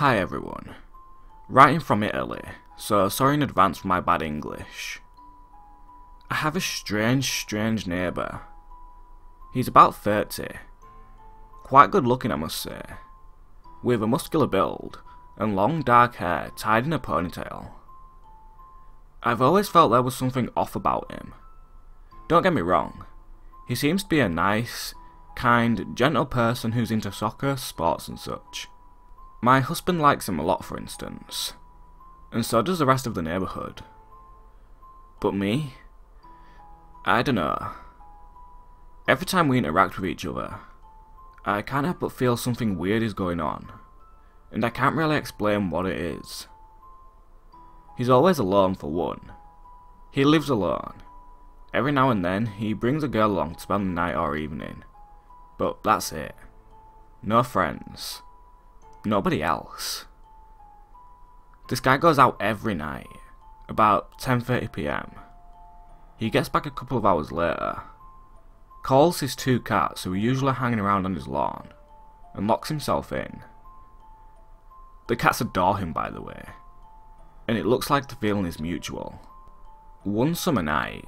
Hi everyone, writing from Italy, so sorry in advance for my bad English. I have a strange neighbour. He's about 30, quite good looking I must say, with a muscular build and long dark hair tied in a ponytail. I've always felt there was something off about him. Don't get me wrong, he seems to be a nice, kind, gentle person who's into soccer, sports and such. My husband likes him a lot for instance, and so does the rest of the neighbourhood. But me? I dunno. Every time we interact with each other, I can't help but feel something weird is going on, and I can't really explain what it is. He's always alone for one. He lives alone. Every now and then he brings a girl along to spend the night or evening, but that's it. No friends. Nobody else. This guy goes out every night, about 10:30 PM. He gets back a couple of hours later, calls his 2 cats who are usually hanging around on his lawn, and locks himself in. The cats adore him by the way, and it looks like the feeling is mutual. One summer night,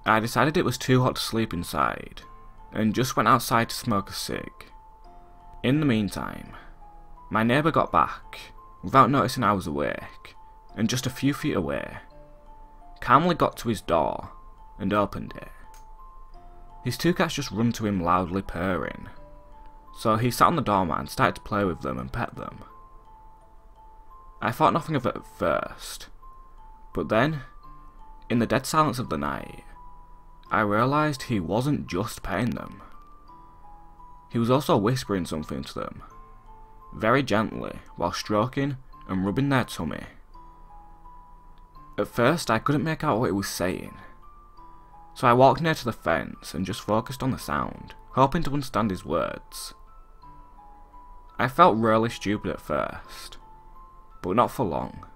I decided it was too hot to sleep inside, and just went outside to smoke a cig. In the meantime, my neighbour got back, without noticing I was awake, and just a few feet away, calmly got to his door, and opened it. His 2 cats just run to him loudly purring, so he sat on the doormat and started to play with them and pet them. I thought nothing of it at first, but then, in the dead silence of the night, I realised he wasn't just petting them. He was also whispering something to them, very gently, while stroking and rubbing their tummy. At first I couldn't make out what he was saying, so I walked near to the fence and just focused on the sound, hoping to understand his words. I felt really stupid at first, but not for long,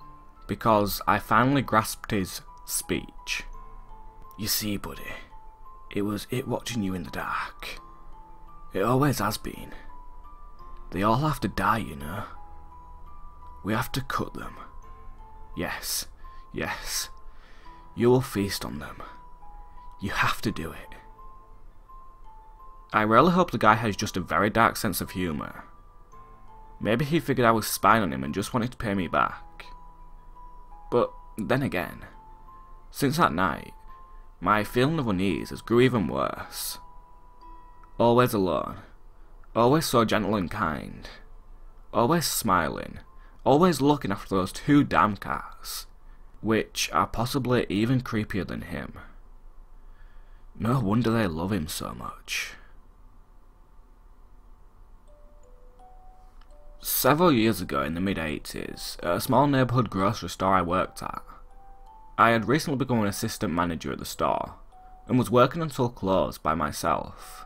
because I finally grasped his speech. You see buddy, it was it watching you in the dark. It always has been. They all have to die, you know. We have to cut them. Yes, yes. You will feast on them. You have to do it. I really hope the guy has just a very dark sense of humour. Maybe he figured I was spying on him and just wanted to pay me back. But then again, since that night, my feeling of unease has grew even worse. Always alone. Always so gentle and kind. Always smiling. Always looking after those 2 damn cats, which are possibly even creepier than him. No wonder they love him so much. Several years ago in the mid-80s, at a small neighbourhood grocery store I worked at, I had recently become an assistant manager at the store, and was working until close by myself.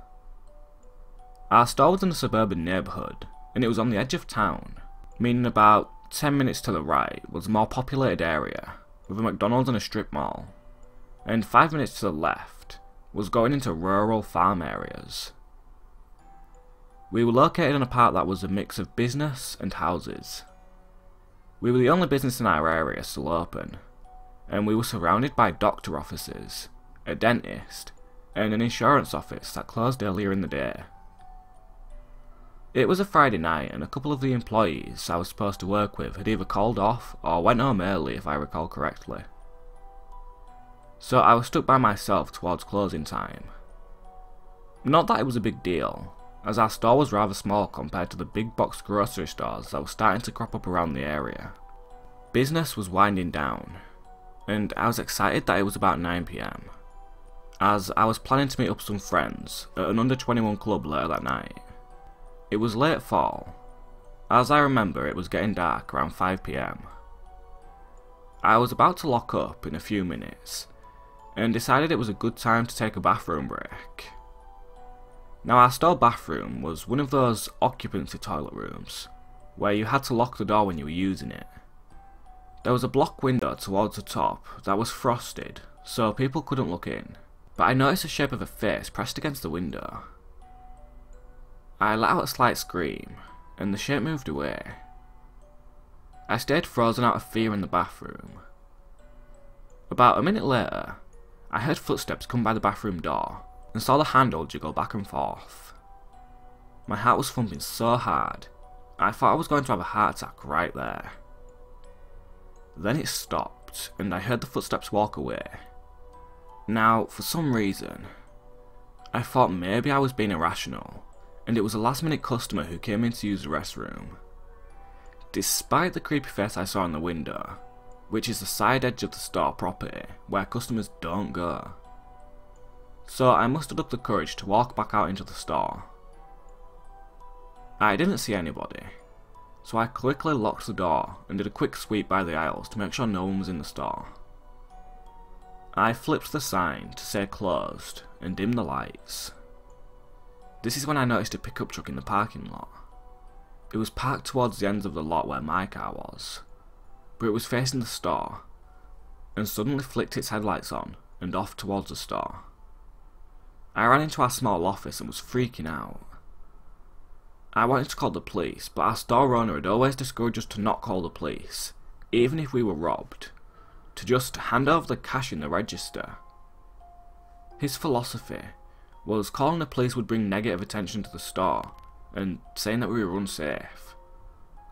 Our store was in a suburban neighbourhood, and it was on the edge of town, meaning about 10 minutes to the right was a more populated area, with a McDonald's and a strip mall, and 5 minutes to the left was going into rural farm areas. We were located in a part that was a mix of business and houses. We were the only business in our area still open, and we were surrounded by doctor offices, a dentist, and an insurance office that closed earlier in the day. It was a Friday night and a couple of the employees I was supposed to work with had either called off or went home early if I recall correctly. So I was stuck by myself towards closing time. Not that it was a big deal, as our store was rather small compared to the big box grocery stores that were starting to crop up around the area. Business was winding down, and I was excited that it was about 9 PM, as I was planning to meet up with some friends at an under 21 club later that night. It was late fall. As I remember, it was getting dark around 5 PM. I was about to lock up in a few minutes, and decided it was a good time to take a bathroom break. Now our store bathroom was one of those occupancy toilet rooms, where you had to lock the door when you were using it. There was a block window towards the top that was frosted, so people couldn't look in, but I noticed the shape of a face pressed against the window. I let out a slight scream, and the shape moved away. I stayed frozen out of fear in the bathroom. About a minute later, I heard footsteps come by the bathroom door and saw the handle jiggle back and forth. My heart was thumping so hard, I thought I was going to have a heart attack right there. Then it stopped, and I heard the footsteps walk away. Now, for some reason, I thought maybe I was being irrational, and it was a last-minute customer who came in to use the restroom. Despite the creepy face I saw in the window, which is the side edge of the store property where customers don't go. So I mustered up the courage to walk back out into the store. I didn't see anybody, so I quickly locked the door and did a quick sweep by the aisles to make sure no one was in the store. I flipped the sign to say closed and dimmed the lights. This is when I noticed a pickup truck in the parking lot. It was parked towards the ends of the lot where my car was, but it was facing the store, and suddenly flicked its headlights on and off towards the store. I ran into our small office and was freaking out. I wanted to call the police, but our store owner had always discouraged us to not call the police, even if we were robbed, to just hand over the cash in the register. His philosophy was calling the police would bring negative attention to the store, and saying that we were unsafe.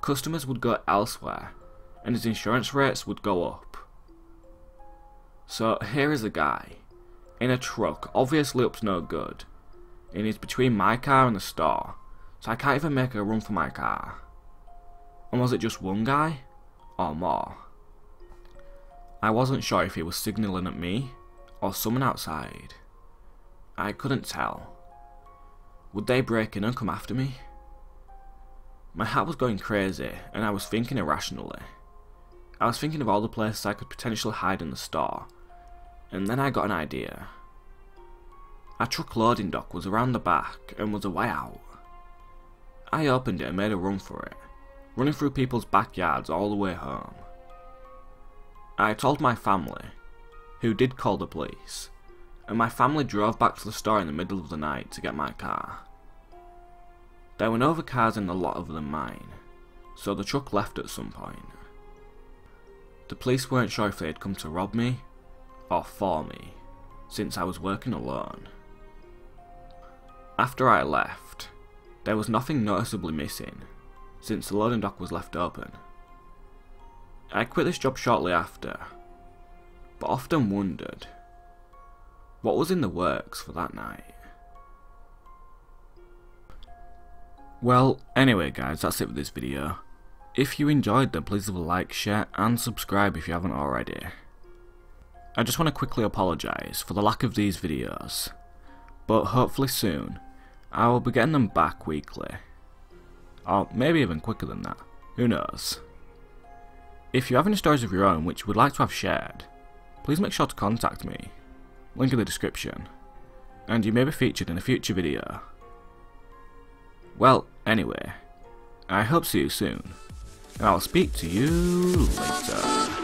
Customers would go elsewhere, and his insurance rates would go up. So here is a guy, in a truck, obviously up to no good, and he's between my car and the store, so I can't even make a run for my car. And was it just one guy? Or more? I wasn't sure if he was signalling at me, or someone outside. I couldn't tell. Would they break in and come after me? My heart was going crazy, and I was thinking irrationally. I was thinking of all the places I could potentially hide in the store, and then I got an idea. Our truck loading dock was around the back and was a way out. I opened it and made a run for it, running through people's backyards all the way home. I told my family, who did call the police, and my family drove back to the store in the middle of the night to get my car. There were no other cars in the lot other than mine, so the truck left at some point. The police weren't sure if they had come to rob me, or for me, since I was working alone. After I left, there was nothing noticeably missing, since the loading dock was left open. I quit this job shortly after, but often wondered, what was in the works for that night? Well, anyway guys, that's it for this video. If you enjoyed then please leave a like, share and subscribe if you haven't already. I just want to quickly apologise for the lack of these videos, but hopefully soon I will be getting them back weekly. Or maybe even quicker than that, who knows. If you have any stories of your own which you would like to have shared, please make sure to contact me, link in the description, and you may be featured in a future video. Well, anyway, I hope to see you soon, and I'll speak to you later.